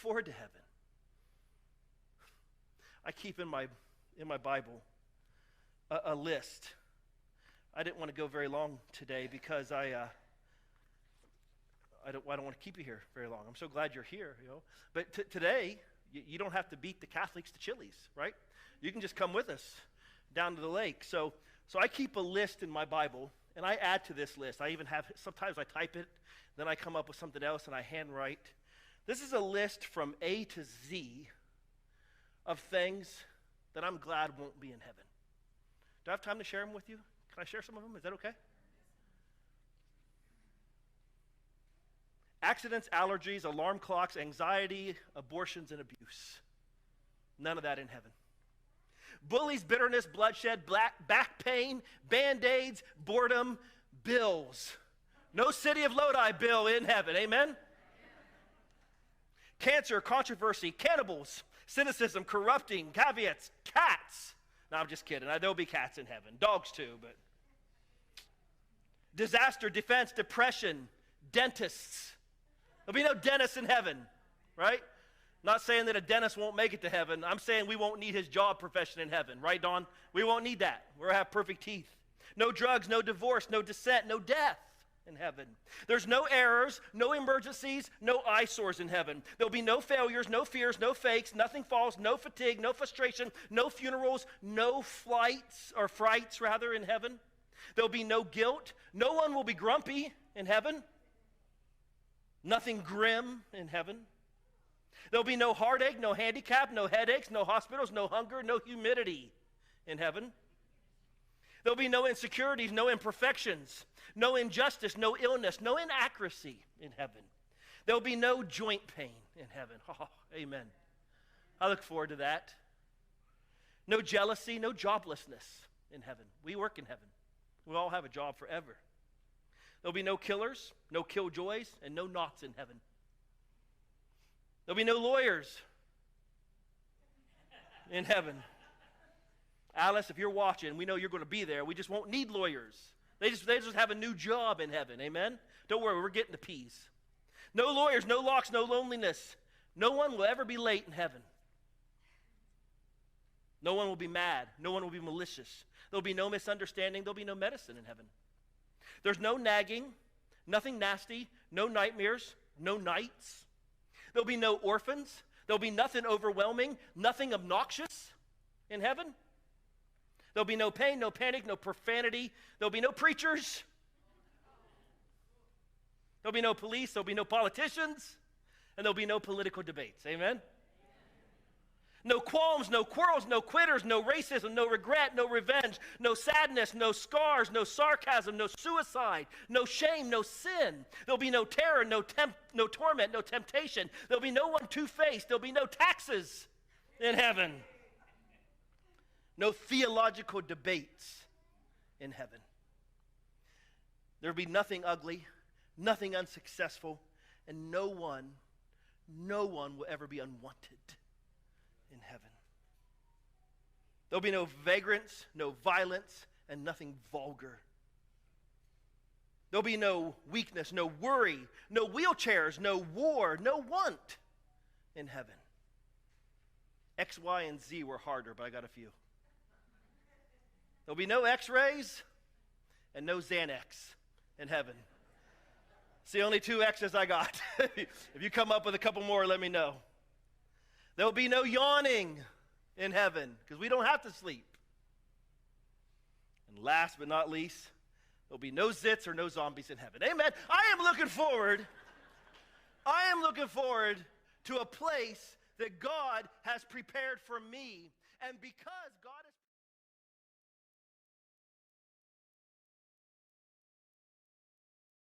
forward to heaven. I keep in my Bible a list. I didn't want to go very long today because I don't want to keep you here very long. I'm so glad you're here, But today, you don't have to beat the Catholics to Chili's, right? You can just come with us down to the lake. So I keep a list in my Bible, and I add to this list. I even have, sometimes I type it, then I come up with something else, and I handwrite. This is a list from A to Z of things that I'm glad won't be in heaven. Do I have time to share them with you? Can I share some of them? Is that okay? Accidents, allergies, alarm clocks, anxiety, abortions, and abuse. None of that in heaven. Bullies, bitterness, bloodshed, back pain, Band-Aids, boredom, bills. No City of Lodi bill in heaven. Amen? Cancer, controversy, cannibals, cynicism, corrupting, caveats, cats. No, I'm just kidding. There'll be cats in heaven. Dogs too, but. Disaster, defense, depression, dentists. There'll be no dentist in heaven, right? Not saying that a dentist won't make it to heaven. I'm saying we won't need his job profession in heaven, right, Dawn? We won't need that. We'll have perfect teeth. No drugs, no divorce, no dissent, no death in heaven. There's no errors, no emergencies, no eyesores in heaven. There'll be no failures, no fears, no fakes, nothing false, no fatigue, no frustration, no funerals, no frights in heaven. There'll be no guilt. No one will be grumpy in heaven. Nothing grim in heaven. There'll be no heartache, no handicap, no headaches, no hospitals, no hunger, no humidity in heaven. There'll be no insecurities, no imperfections, no injustice, no illness, no inaccuracy in heaven. There'll be no joint pain in heaven. Oh, amen. I look forward to that. No jealousy, no joblessness in heaven. We work in heaven. We all have a job forever. There'll be no killers, no killjoys, and no knots in heaven. There'll be no lawyers in heaven. Alice, if you're watching, we know you're going to be there. We just won't need lawyers. They just have a new job in heaven. Amen? Don't worry, we're getting the peas. No lawyers, no locks, no loneliness. No one will ever be late in heaven. No one will be mad. No one will be malicious. There'll be no misunderstanding. There'll be no medicine in heaven. There's no nagging, nothing nasty, no nightmares, no nights. There'll be no orphans. There'll be nothing overwhelming, nothing obnoxious in heaven. There'll be no pain, no panic, no profanity. There'll be no preachers. There'll be no police. There'll be no politicians. And there'll be no political debates. Amen? No qualms, no quarrels, no quitters, no racism, no regret, no revenge, no sadness, no scars, no sarcasm, no suicide, no shame, no sin. There'll be no terror, no torment, no temptation. There'll be no one two-faced. There'll be no taxes in heaven. No theological debates in heaven. There'll be nothing ugly, nothing unsuccessful, and no one will ever be unwanted in heaven. There'll be no vagrants, no violence, and nothing vulgar. There'll be no weakness, no worry, no wheelchairs, no war, no want in heaven. X, Y, and Z were harder, but I got a few. There'll be no X-rays and no Xanax in heaven. It's the only two X's I got. If you come up with a couple more, let me know. There'll be no yawning in heaven because we don't have to sleep. And last but not least, there'll be no zits or no zombies in heaven. Amen. I am looking forward to a place that God has prepared for me. And because God has